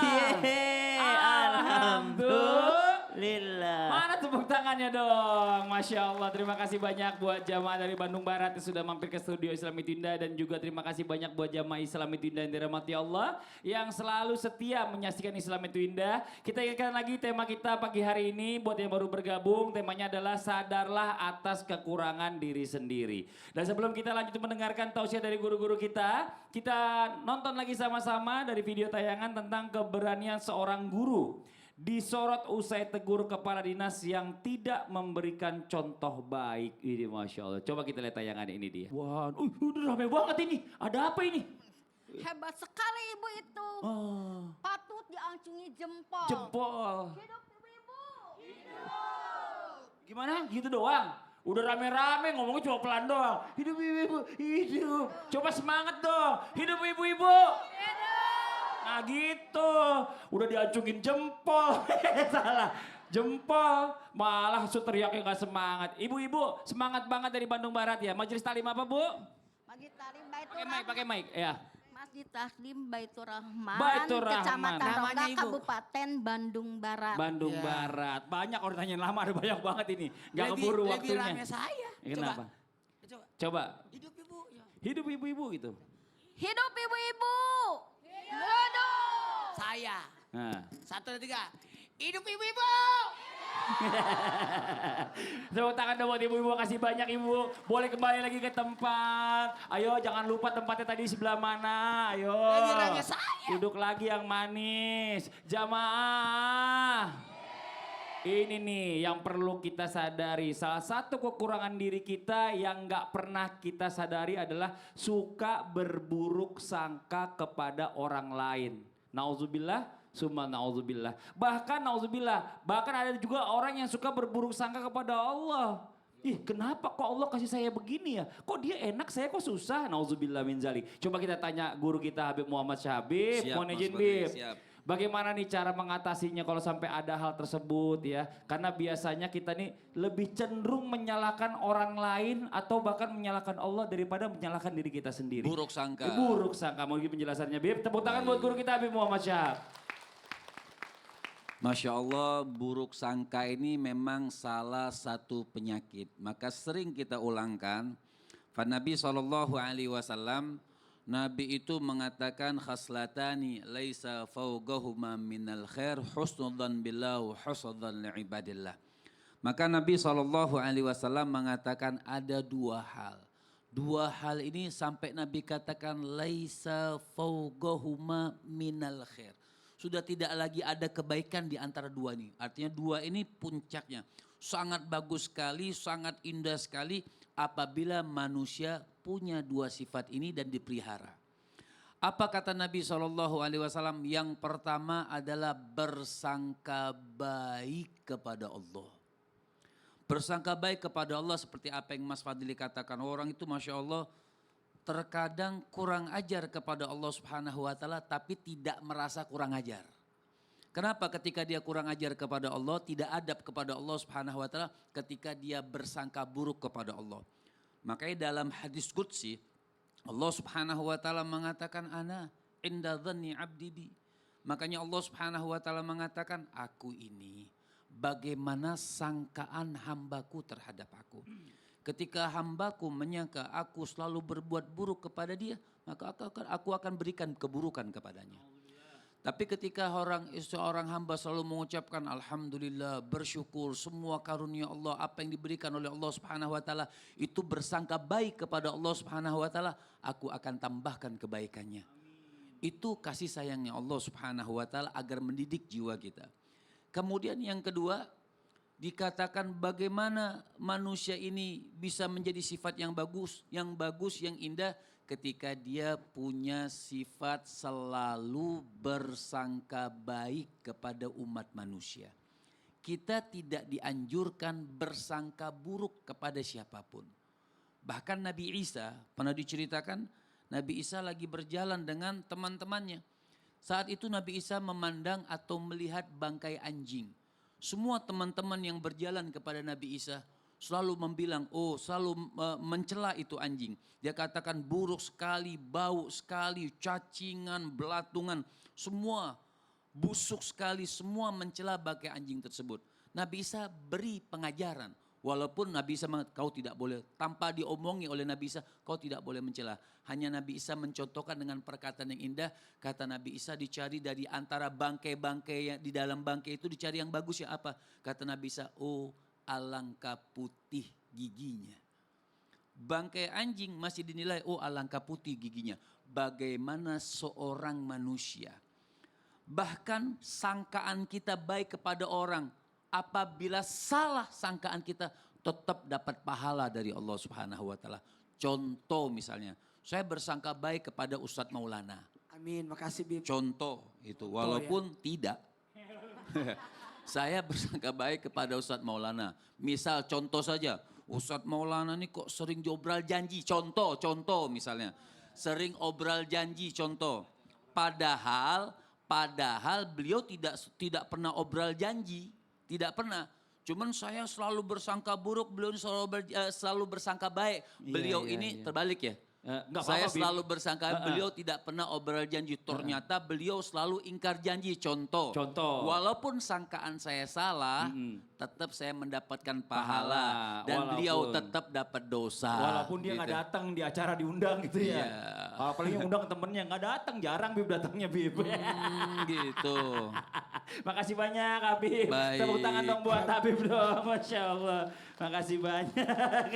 Yeay, alhamdulillah. Mana tepuk tangannya dong, Masya Allah. Terima kasih banyak buat jamaah dari Bandung Barat yang sudah mampir ke studio Islami Tunda. Dan juga terima kasih banyak buat jamaah Islami Tunda yang dirahmati Allah. Yang selalu setia menyaksikan Islami Tunda. Kita ingatkan lagi tema kita pagi hari ini buat yang baru bergabung. Temanya adalah sadarlah atas kekurangan diri sendiri. Dan sebelum kita lanjut mendengarkan tausiah dari guru-guru kita nonton lagi sama-sama dari video tayangan tentang keberanian seorang guru. Disorot usai tegur kepala dinas yang tidak memberikan contoh baik. Ini Masya Allah. Coba kita lihat tayangan ini dia. Wah, udah rame banget ini. Ada apa ini? Hebat sekali ibu itu. Patut diacungi jempol. Jempol. Hidup ibu-ibu. Hidup. Gimana? Gitu doang? Udah rame-rame ngomongnya cuma pelan doang. Hidup ibu-ibu, hidup. Coba semangat dong. Hidup ibu-ibu. Nah gitu, udah diacungin jempol, salah. Jempol, malah teriaknya gak semangat. Ibu-ibu semangat banget dari Bandung Barat ya. Majelis Taklim apa Bu? Masjid Taklim Baitur Pakai mic, ya. Masjid Taklim Baitur Rahman, Baitur Rahman. Kecamatan Namanya, Rongga, Ibu? Kabupaten Bandung Barat. Bandung Ya. Barat. Banyak orang tanyain lama, ada banyak banget ini. Gak Lebih- keburu lebih waktunya. rame saya. Kenapa? Coba. Coba, Hidup ibu. Ya. hidup ibu-ibu gitu. Hidup ibu-ibu. Hidup. Saya. Nah. 1, 2, 3. Hidup ibu-ibu. Tepuk tangan dong buat ibu-ibu, kasih banyak ibu. Boleh kembali lagi ke tempat. Ayo jangan lupa tempatnya tadi sebelah mana. Ayo. Lagi rame saya. Duduk lagi yang manis. Jamaah. Ini nih yang perlu kita sadari. Salah satu kekurangan diri kita yang gak pernah kita sadari adalah suka berburuk sangka kepada orang lain. Nauzubillah, summa nauzubillah. Bahkan nauzubillah, bahkan ada juga orang yang suka berburuk sangka kepada Allah. Ih kenapa kok Allah kasih saya begini ya? Kok dia enak saya kok susah? Nauzubillah min zalik. Coba kita tanya guru kita Habib Muhammad Syabib. Siap, Mohon Mas izin Badri, Bib. siap. Bagaimana nih cara mengatasinya kalau sampai ada hal tersebut ya? Karena biasanya kita nih lebih cenderung menyalahkan orang lain atau bahkan menyalahkan Allah daripada menyalahkan diri kita sendiri. Buruk sangka. Buruk sangka. Mau penjelasannya Bib? Tepuk tangan buat guru kita Habib Muhammad Syahab. Masya Allah, buruk sangka ini memang salah satu penyakit. Maka sering kita ulangkan, Nabi SAW, Nabi itu mengatakan khaslatani laisa fawqahuma minal khair husnudzan billah wa husnudzan li'ibadillah. Maka Nabi SAW mengatakan ada dua hal. Dua hal ini sampai Nabi katakan laisa fawqahuma minal khair. Sudah tidak lagi ada kebaikan di antara dua ini. Artinya dua ini puncaknya. Sangat bagus sekali, sangat indah sekali apabila manusia punya dua sifat ini dan dipelihara. Apa kata Nabi SAW? Yang pertama adalah bersangka baik kepada Allah. Bersangka baik kepada Allah seperti apa yang Mas Fadli katakan. Orang itu Masya Allah terkadang kurang ajar kepada Allah Subhanahu wa taala tapi tidak merasa kurang ajar. Kenapa ketika dia kurang ajar kepada Allah, tidak adab kepada Allah Subhanahu wa taala ketika dia bersangka buruk kepada Allah. Makanya dalam hadis qudsi Allah Subhanahu wa taala mengatakan ana inda dhanni 'abdi bi. Makanya Allah Subhanahu wa taala mengatakan aku ini bagaimana sangkaan hambaku terhadap aku. Ketika hambaku menyangka aku selalu berbuat buruk kepada dia, maka aku akan berikan keburukan kepadanya. Tapi ketika seorang hamba selalu mengucapkan alhamdulillah, bersyukur semua karunia Allah apa yang diberikan oleh Allah Subhanahu wa taala itu bersangka baik kepada Allah Subhanahu wa taala, aku akan tambahkan kebaikannya. Itu kasih sayangnya Allah Subhanahu wa taala agar mendidik jiwa kita. Kemudian yang kedua, dikatakan bagaimana manusia ini bisa menjadi sifat yang bagus, yang indah ketika dia punya sifat selalu bersangka baik kepada umat manusia. Kita tidak dianjurkan bersangka buruk kepada siapapun. Bahkan Nabi Isa, pernah diceritakan Nabi Isa lagi berjalan dengan teman-temannya. Saat itu Nabi Isa memandang atau melihat bangkai anjing. Semua teman-teman yang berjalan kepada Nabi Isa selalu mencela itu anjing. Dia katakan buruk sekali, bau sekali, cacingan, belatungan, semua busuk sekali, semua mencela bangkai anjing tersebut. Nabi Isa beri pengajaran. Walaupun Nabi Isa kau tidak boleh, tanpa diomongi oleh Nabi Isa, kau tidak boleh mencela. Hanya Nabi Isa mencontohkan dengan perkataan yang indah. Kata Nabi Isa, dicari dari antara bangkai-bangkai yang di dalam bangkai itu, dicari yang bagus ya apa? Kata Nabi Isa, oh alangkah putih giginya. Bangkai anjing masih dinilai, oh alangkah putih giginya. Bagaimana seorang manusia, bahkan sangkaan kita baik kepada orang, apabila salah sangkaan kita tetap dapat pahala dari Allah Subhanahu wa taala. Contoh misalnya, saya bersangka baik kepada Ustadz Maulana. Amin, makasih Bib. Contoh itu, walaupun tidak. Saya bersangka baik kepada Ustadz Maulana. Misal contoh saja, Ustadz Maulana ini kok sering obral janji. Contoh misalnya. Sering obral janji, contoh. Padahal beliau tidak pernah obral janji. Tidak pernah. Cuman saya selalu bersangka buruk, beliau selalu bersangka baik. Beliau ini terbalik ya. Saya selalu bersangka beliau tidak pernah obral janji. Ternyata beliau selalu ingkar janji. Contoh. Walaupun sangkaan saya salah, tetap saya mendapatkan pahala. Dan beliau tetap dapat dosa. Walaupun dia nggak datang di acara diundang gitu ya. Apalagi undang temennya nggak datang, jarang Bib datangnya Bib. Gitu. Makasih banyak Habib. Baik. Tepuk tangan dong buat Habib dong. Masya Allah. Makasih banyak.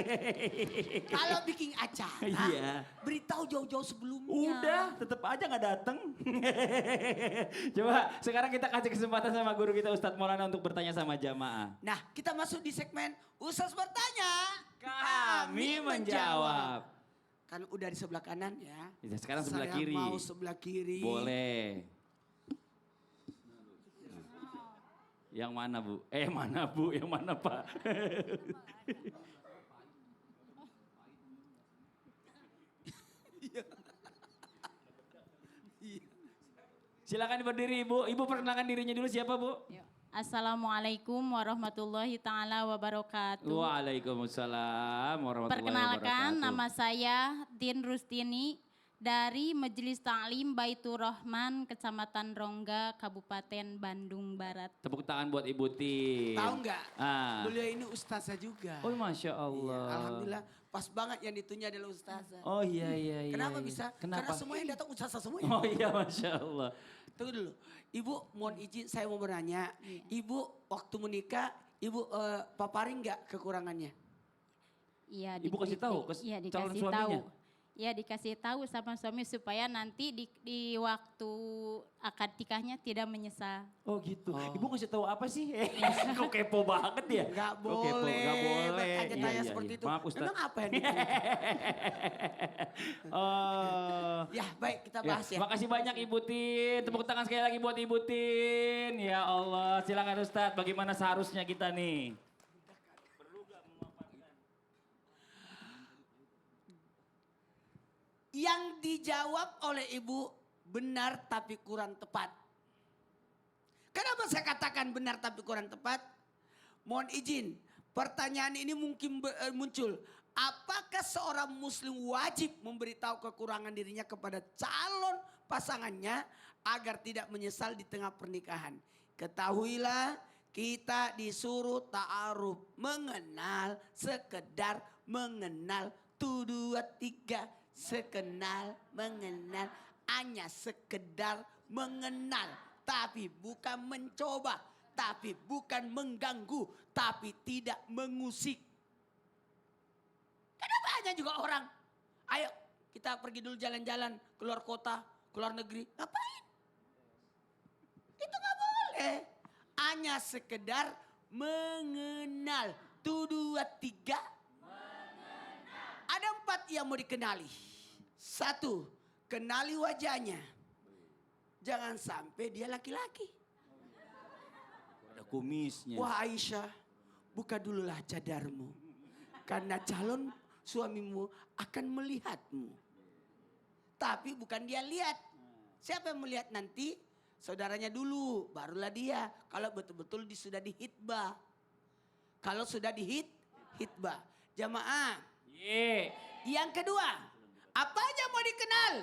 Kalau bikin acara, Iya. beritahu jauh-jauh sebelumnya. Udah, tetap aja nggak datang. Coba sekarang kita kasih kesempatan sama guru kita Ustadz Maulana untuk bertanya sama jamaah. Nah, kita masuk di segmen Ustaz bertanya, Kami menjawab. Kan udah di sebelah kanan ya. Ya, sekarang sebelah Saya kiri. mau sebelah kiri. Boleh. Yang mana Bu? Mana Bu? Yang mana Pak? Silakan berdiri Ibu. Ibu perkenalkan dirinya dulu siapa Bu? Assalamualaikum warahmatullahi taala wabarakatuh. Waalaikumsalam warahmatullahi wabarakatuh. Perkenalkan, nama saya Din Rustini dari Majelis Ta'lim Baitur Rahman, Kecamatan Rongga, Kabupaten Bandung Barat. Tepuk tangan buat Ibu Tin. Tahu nggak? Ah. Beliau ini ustazah juga. Oh Masya Iya, Allah. alhamdulillah pas banget yang ditunya adalah ustazah. Oh iya. Kenapa iya. bisa? Kenapa? Karena semua yang datang ustazah semua. Oh iya Masya Allah. Tunggu dulu. Ibu mohon izin saya mau bertanya. Ibu waktu menikah, Ibu paparin nggak kekurangannya? Iya, Ibu kasih tahu ke iya, calon dikasih suaminya? tahu. Ya dikasih tahu sama suami supaya nanti di waktu akad nikahnya tidak menyesal. Oh gitu. Ibu ngasih tahu apa sih? Kok kepo banget ya? Nggak Kok kepo? boleh. Nggak boleh. Makanya Iya, tanya iya, seperti iya. itu. Maaf Ustaz. Memang apa yang ditanya? Ya baik kita bahas ya. Makasih banyak Ibu Tin. Tepuk tangan sekali lagi buat Ibu Tin. Ya Allah. Silakan Ustadz. Bagaimana seharusnya kita nih? Yang dijawab oleh ibu benar tapi kurang tepat. Kenapa saya katakan benar tapi kurang tepat? Mohon izin, pertanyaan ini mungkin muncul. Apakah seorang muslim wajib memberitahu kekurangan dirinya kepada calon pasangannya agar tidak menyesal di tengah pernikahan? Ketahuilah kita disuruh ta'aruf, mengenal, sekedar mengenal, 1, 2, 3. Sekenal, mengenal, hanya sekedar mengenal. Tapi bukan mencoba, tapi bukan mengganggu, tapi tidak mengusik. Kenapa hanya juga orang, ayo kita pergi dulu jalan-jalan, keluar kota, keluar negeri. Ngapain? Itu gak boleh. Hanya sekedar mengenal. 1, 2, 3. Ada 4 yang mau dikenali. 1, kenali wajahnya. Jangan sampai dia laki-laki. Ada kumisnya. Wah Aisyah, buka dululah cadarmu. Karena calon suamimu akan melihatmu. Tapi bukan dia lihat. Siapa yang melihat nanti? Saudaranya dulu, barulah dia. Kalau betul-betul sudah dihitbah. Kalau sudah hitbah. Jamaah. Yang kedua, apa aja mau dikenal?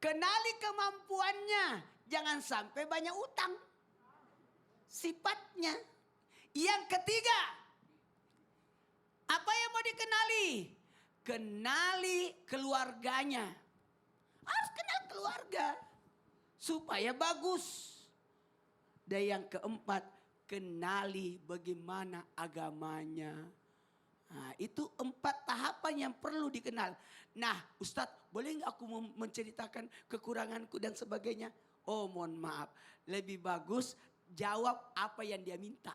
Kenali kemampuannya. jangan sampai banyak utang. Sifatnya. Yang ketiga, apa yang mau dikenali? Kenali keluarganya. Harus kenal keluarga supaya bagus. Dan yang keempat, kenali bagaimana agamanya. Nah, itu 4 tahapan yang perlu dikenal. Nah, Ustadz, boleh nggak aku menceritakan kekuranganku dan sebagainya? Oh, mohon maaf. Lebih bagus jawab apa yang dia minta.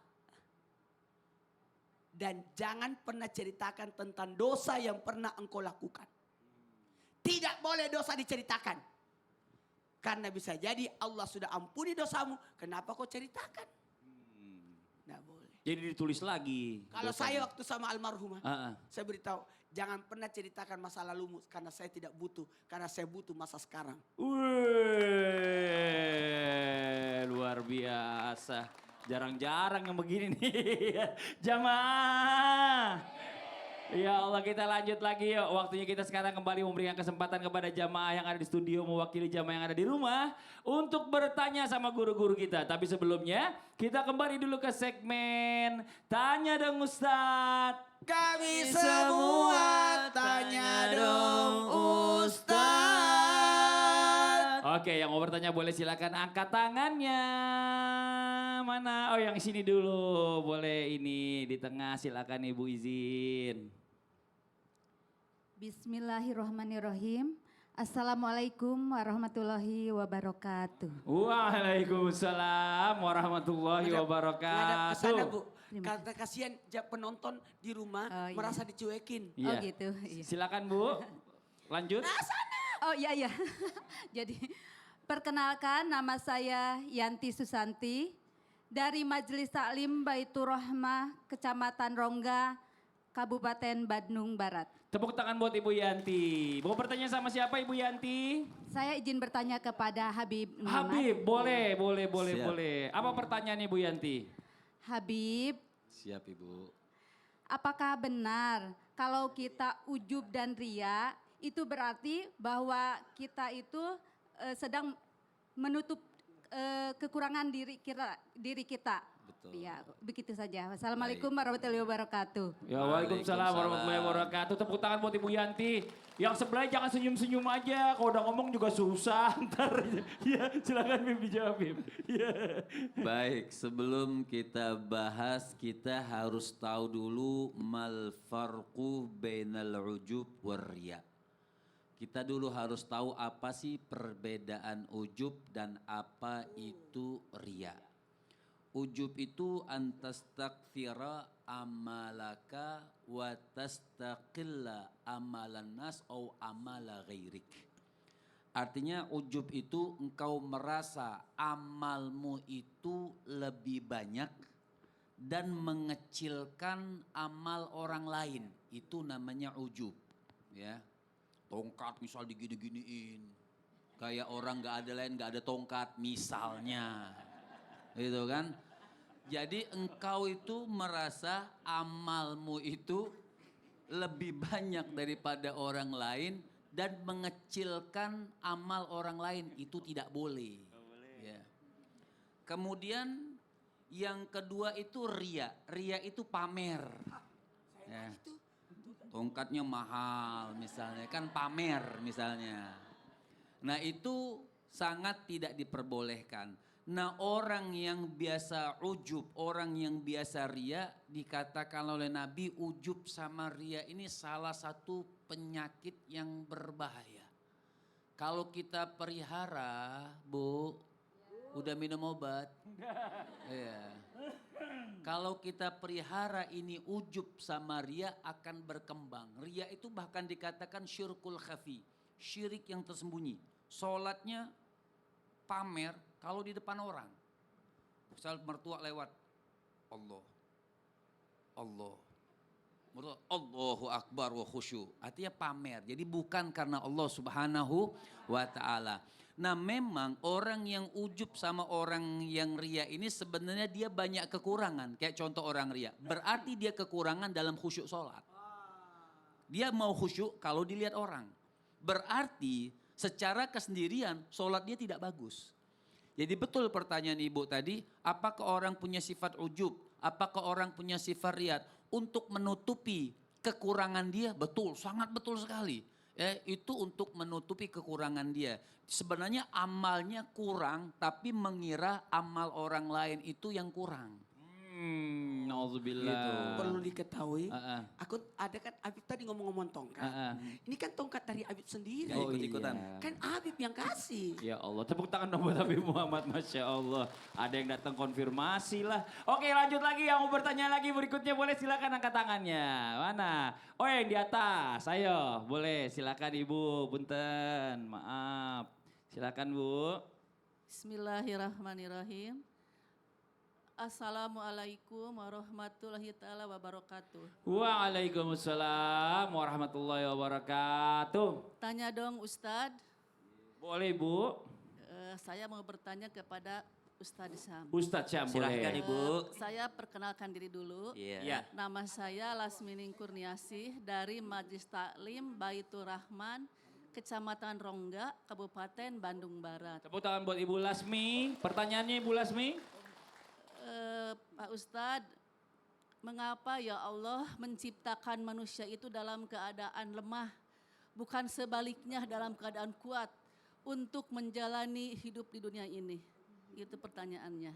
Dan jangan pernah ceritakan tentang dosa yang pernah engkau lakukan. Tidak boleh dosa diceritakan. Karena bisa jadi Allah sudah ampuni dosamu. Kenapa kau ceritakan? Tidak boleh. Jadi ditulis lagi. Kalau saya waktu sama almarhumah, Ah, ah. saya beritahu, jangan pernah ceritakan masa lalumu karena saya tidak butuh, karena saya butuh masa sekarang. Wih, luar biasa. Jarang-jarang yang begini nih. Jamaah. Ya Allah, kita lanjut lagi yuk. Waktunya kita sekarang kembali memberikan kesempatan kepada jamaah yang ada di studio mewakili jamaah yang ada di rumah untuk bertanya sama guru-guru kita. Tapi sebelumnya kita kembali dulu ke segmen Tanya Dong Ustadz. Kami semua tanya dong Ustaz. Oke, yang mau bertanya boleh silakan angkat tangannya. Mana? Oh, yang sini dulu. Boleh ini di tengah, silakan Ibu izin. Bismillahirrahmanirrahim. Assalamualaikum warahmatullahi wabarakatuh. Waalaikumsalam warahmatullahi Ngadap ke sana, wabarakatuh. Bu. Karena kasihan penonton di rumah Oh, iya. merasa dicuekin. Oh gitu. Iya. Silakan Bu. Lanjut. Oh iya iya. Jadi perkenalkan nama saya Yanti Susanti dari Majelis Taklim Baitur Rahmah Kecamatan Rongga, Kabupaten Bandung Barat. Tepuk tangan buat Ibu Yanti. Mau bertanya sama siapa Ibu Yanti? Saya izin bertanya kepada Habib Muhammad. Habib, boleh. Siap. Apa pertanyaan Ibu Yanti? Habib, Siap Ibu. apakah benar kalau kita ujub dan ria itu berarti bahwa kita itu sedang menutup kekurangan diri kita? Betul. Iya, begitu saja. Wassalamualaikum warahmatullahi wabarakatuh. Ya, waalaikumsalam warahmatullahi wabarakatuh. Tepuk tangan buat Ibu Yanti. Yang sebelah jangan senyum-senyum aja. Kalau udah ngomong juga susah. Ntar ya, silakan Bib dijawab Bib. Ya. Baik, sebelum kita bahas, kita harus tahu dulu mal farqu bainal ujub war riya. Kita dulu harus tahu apa sih perbedaan ujub dan apa itu riya. Ujub itu antastakthira amalaka wa tastaqilla amalan nas au amala ghairik. Artinya ujub itu engkau merasa amalmu itu lebih banyak dan mengecilkan amal orang lain. Itu namanya ujub. Ya. Tongkat misal digini-giniin. Kayak orang gak ada lain, gak ada tongkat misalnya. Gitu kan. Jadi engkau itu merasa amalmu itu lebih banyak daripada orang lain dan mengecilkan amal orang lain, itu tidak boleh. Ya. Kemudian yang kedua itu ria. Ria itu pamer. Ya. Tongkatnya mahal misalnya, kan pamer misalnya. Nah itu sangat tidak diperbolehkan. Nah orang yang biasa ujub, orang yang biasa ria, dikatakan oleh Nabi ujub sama ria ini salah satu penyakit yang berbahaya. Kalau kita pelihara, Bu, udah minum obat? Iya. Kalau kita pelihara ini ujub sama ria akan berkembang. Ria itu bahkan dikatakan syirkul khafi, syirik yang tersembunyi. Sholatnya pamer kalau di depan orang. Misal mertua lewat, Allah. Mertua, Allahu Akbar wa khusyu. Artinya pamer. Jadi bukan karena Allah Subhanahu wa ta'ala. Nah memang orang yang ujub sama orang yang ria ini sebenarnya dia banyak kekurangan. Kayak contoh orang ria. Berarti dia kekurangan dalam khusyuk sholat. Dia mau khusyuk kalau dilihat orang. Berarti secara kesendirian sholat dia tidak bagus. Jadi betul pertanyaan Ibu tadi, apakah orang punya sifat ujub? Apakah orang punya sifat riad? Untuk menutupi kekurangan dia, betul, sangat betul sekali. Itu untuk menutupi kekurangan dia. Sebenarnya amalnya kurang, tapi mengira amal orang lain itu yang kurang. Nauzubillah. Gitu. Perlu diketahui, Heeh. aku ada kan Habib tadi ngomong-ngomong tongkat. Ini kan tongkat dari Habib sendiri. Ya, ikut-ikutan. iya. Kan Habib yang kasih. Ya Allah, tepuk tangan dong buat Habib Muhammad, Masya Allah. Ada yang datang konfirmasi lah. Oke, lanjut lagi, yang mau bertanya lagi berikutnya boleh silakan angkat tangannya. Mana? Oh, yang di atas, ayo boleh silakan Ibu, punten, maaf. Silakan Bu. Bismillahirrahmanirrahim. Assalamualaikum warahmatullahi taala wabarakatuh. Waalaikumsalam warahmatullahi wabarakatuh. Tanya dong Ustadz, Boleh Bu. saya mau bertanya kepada Ustadz Syam. Ustadz Syam Silahkan boleh. Ibu. Saya perkenalkan diri dulu. Iya. Nama saya Lasmining Kurniasih dari Majelis Taklim Baitur Rahman, Kecamatan Rongga, Kabupaten Bandung Barat. Tepuk tangan buat Ibu Lasmi. Pertanyaannya Ibu Lasmi. Pak Ustadz, mengapa ya Allah menciptakan manusia itu dalam keadaan lemah, bukan sebaliknya dalam keadaan kuat untuk menjalani hidup di dunia ini? Itu pertanyaannya.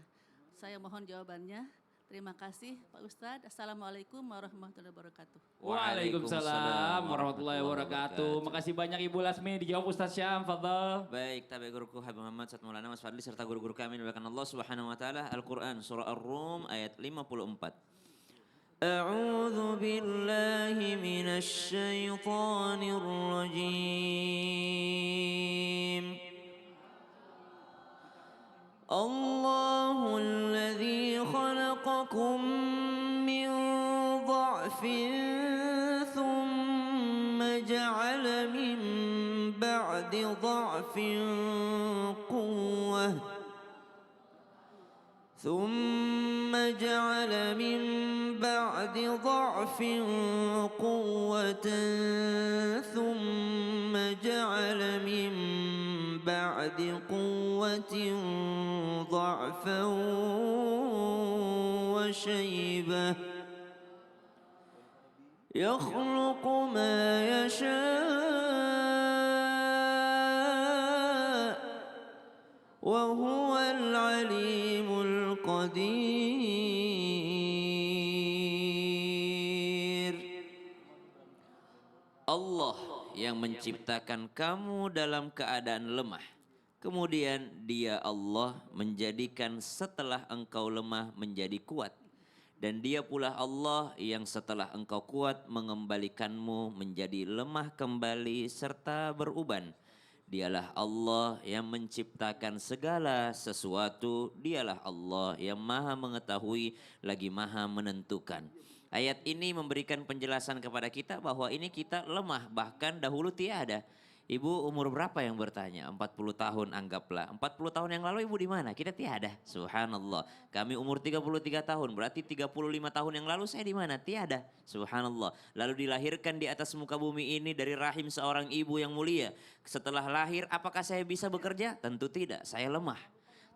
Saya mohon jawabannya. Terima kasih Pak Ustadz. Assalamualaikum warahmatullahi wabarakatuh. Waalaikumsalam warahmatullahi wabarakatuh. Makasih banyak Ibu Lasmi, dijawab Ustadz Syam, fadhal. Baik, tabi guruku Habib Muhammad Ustaz Maulana Mas Fadli serta guru-guru kami dimuliakan Allah Subhanahu wa taala. Al-Qur'an surah Ar-Rum ayat 54. A'udzu billahi minasy syaithanir rajim. Allahul ladzi khalaqakum min dha'fin thumma ja'ala min ba'di dha'fin quwwah thumma ja'ala min ba'di dha'fin quwwatan thumma ja'ala min ba'di quwwatin dha'fan wa shaybah yakhluqu ma yasha' wa huwal alimul qadir. Allah yang menciptakan kamu dalam keadaan lemah. Kemudian dia Allah menjadikan setelah engkau lemah menjadi kuat. Dan dia pula Allah yang setelah engkau kuat mengembalikanmu menjadi lemah kembali serta beruban. Dialah Allah yang menciptakan segala sesuatu. Dialah Allah yang maha mengetahui lagi maha menentukan. Ayat ini memberikan penjelasan kepada kita bahwa ini kita lemah, bahkan dahulu tiada. Ibu umur berapa yang bertanya? 40 tahun anggaplah. 40 tahun yang lalu ibu di mana? Kita tiada. Subhanallah. Kami umur 33 tahun, berarti 35 tahun yang lalu saya di mana? Tiada. Subhanallah. Lalu dilahirkan di atas muka bumi ini dari rahim seorang ibu yang mulia. Setelah lahir, apakah saya bisa bekerja? Tentu tidak, saya lemah.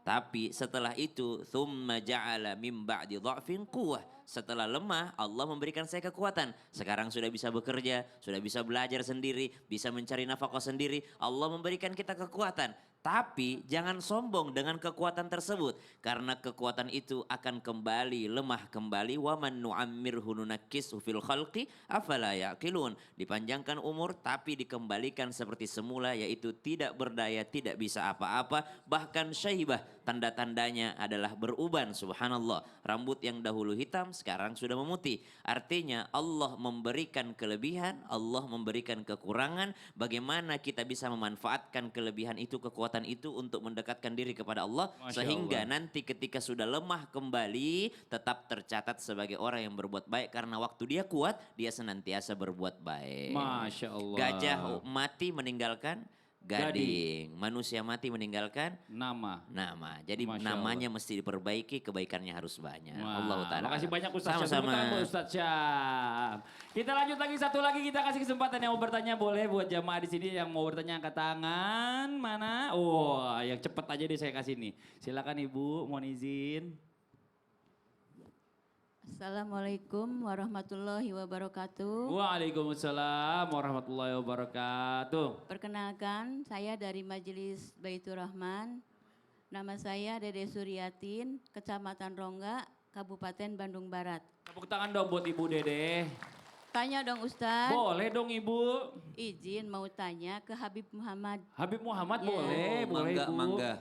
Tapi setelah itu, thumma ja'ala mim ba'di dha'fin quwwah. Setelah lemah, Allah memberikan saya kekuatan. Sekarang sudah bisa bekerja, sudah bisa belajar sendiri, bisa mencari nafkah sendiri. Allah memberikan kita kekuatan. Tapi jangan sombong dengan kekuatan tersebut. Karena kekuatan itu akan kembali lemah kembali. Wa man nu'ammirhu nunakkishu fil khalqi afala ya'qilun. Dipanjangkan umur tapi dikembalikan seperti semula, yaitu tidak berdaya, tidak bisa apa-apa. Bahkan syaibah, tanda-tandanya adalah beruban. Subhanallah. Rambut yang dahulu hitam sekarang sudah memutih. Artinya Allah memberikan kelebihan, Allah memberikan kekurangan. Bagaimana kita bisa memanfaatkan kelebihan itu, kekuatan itu untuk mendekatkan diri kepada Allah. Masya Sehingga Allah. nanti ketika sudah lemah kembali tetap tercatat sebagai orang yang berbuat baik. Karena waktu dia kuat, dia senantiasa berbuat baik. Masya Allah. Gajah mati meninggalkan Gading. Manusia mati meninggalkan Nama. nama. Jadi Masya namanya mesti diperbaiki, kebaikannya harus banyak. Wah, Allah Ta'ala. makasih banyak Ustaz Syam. Sama-sama. Tepuk tangan buat Ustaz Syam. Kita lanjut lagi, satu lagi kita kasih kesempatan yang mau bertanya boleh buat jamaah di sini yang mau bertanya angkat tangan. Mana? Oh, yang cepet aja deh saya kasih nih. Silakan Ibu, mohon izin. Assalamualaikum warahmatullahi wabarakatuh. Waalaikumsalam warahmatullahi wabarakatuh. Perkenalkan, saya dari Majelis Baitur Rahman. Nama saya Dede Suryatin, Kecamatan Rongga, Kabupaten Bandung Barat. Tepuk tangan dong buat Ibu Dede. Tanya dong Ustadz, Boleh dong Ibu. izin mau tanya ke Habib Muhammad. Habib Muhammad Ya. boleh, boleh Mangga, Ibu. mangga.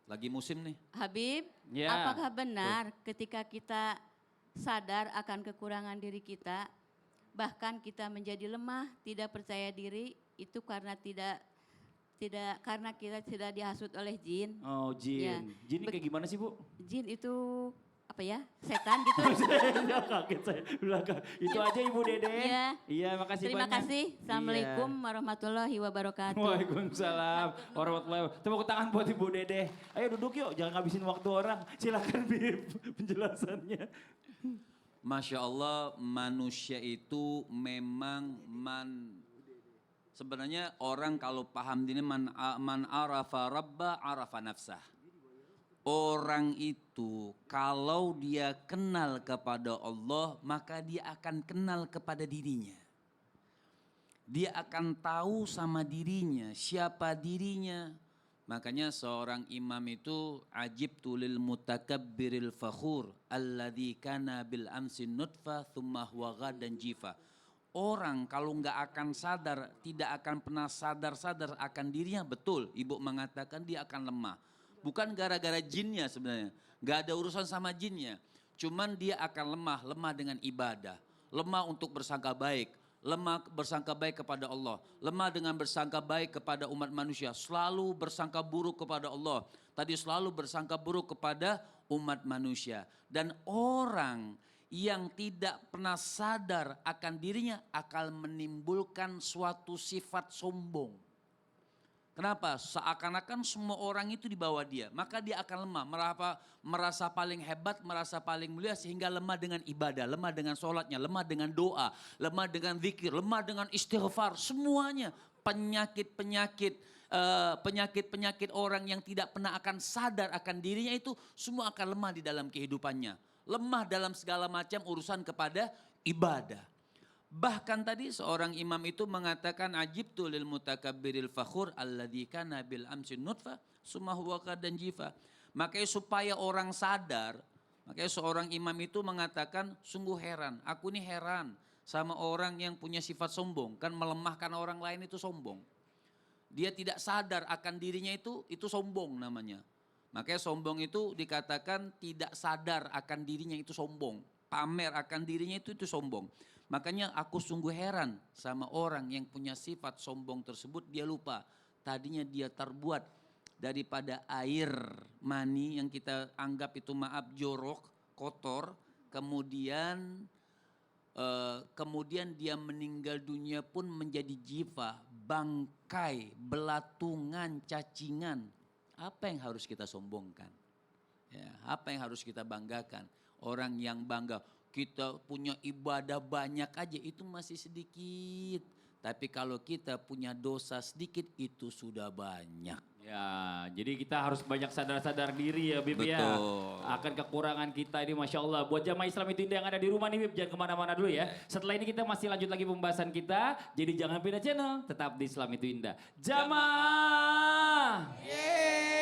Lagi musim nih. Habib, Ya. apakah benar ketika kita sadar akan kekurangan diri kita, bahkan kita menjadi lemah, tidak percaya diri, itu karena tidak karena kita tidak dihasut oleh jin? Oh jin. Ya. Jin ini kayak gimana sih Bu? Jin itu apa ya? Setan gitu. Ya, kaget saya belakang. Itu aja Ibu Dede. Iya. Iya, makasih Terima banyak. kasih. Assalamualaikum Iya. warahmatullahi wabarakatuh. Waalaikumsalam warahmatullahi wabarakatuh. Tepuk tangan buat Ibu Dede. Ayo duduk yuk, jangan ngabisin waktu orang. Silakan Bib penjelasannya. Masya Allah, manusia itu memang sebenarnya orang kalau paham ini man arafa rabba arafa nafsah. Orang itu kalau dia kenal kepada Allah, maka dia akan kenal kepada dirinya. Dia akan tahu sama dirinya, siapa dirinya. Makanya seorang imam itu ajibtu lil mutakabbiril fakhur alladzi kana bil amsin nutfa thumma huwa ghadan jifa. Orang kalau nggak akan sadar, tidak akan pernah sadar akan dirinya, betul Ibu mengatakan dia akan lemah. Bukan gara-gara jinnya sebenarnya, nggak ada urusan sama jinnya. Cuman dia akan lemah dengan ibadah, lemah untuk bersangka baik, lemah bersangka baik kepada Allah, lemah dengan bersangka baik kepada umat manusia, selalu bersangka buruk kepada Allah, tadi selalu bersangka buruk kepada umat manusia. Dan orang yang tidak pernah sadar akan dirinya akan menimbulkan suatu sifat sombong. Kenapa? Seakan-akan semua orang itu di bawah dia, maka dia akan lemah, merasa paling hebat, merasa paling mulia sehingga lemah dengan ibadah, lemah dengan sholatnya, lemah dengan doa, lemah dengan zikir, lemah dengan istighfar, semuanya penyakit orang yang tidak pernah akan sadar akan dirinya itu semua akan lemah di dalam kehidupannya, lemah dalam segala macam urusan kepada ibadah. Bahkan tadi seorang imam itu mengatakan ajibtu lil mutakabbiril fakhur alladzi kana bil amsi nutfa summa huwa qadan jifa. Makanya supaya orang sadar, makanya seorang imam itu mengatakan sungguh heran, aku ini heran sama orang yang punya sifat sombong, kan melemahkan orang lain itu sombong. Dia tidak sadar akan dirinya itu sombong namanya. Makanya sombong itu dikatakan tidak sadar akan dirinya itu sombong, pamer akan dirinya itu sombong. Makanya aku sungguh heran sama orang yang punya sifat sombong tersebut, dia lupa tadinya dia terbuat daripada air mani yang kita anggap itu jorok, kotor, kemudian dia meninggal dunia pun menjadi jiwa, bangkai, belatungan, cacingan. Apa yang harus kita sombongkan? Ya, apa yang harus kita banggakan? Orang yang bangga, kita punya ibadah banyak aja itu masih sedikit. Tapi kalau kita punya dosa sedikit itu sudah banyak. Ya, jadi kita harus banyak sadar-sadar diri ya Bib ya. Betul. Akan kekurangan kita ini Masya Allah. Buat jamaah Islam itu yang ada di rumah nih Bib, jangan kemana-mana dulu ya. Setelah ini kita masih lanjut lagi pembahasan kita. Jadi jangan pindah channel, tetap di Islam itu Indah. Jamaah. Yeay.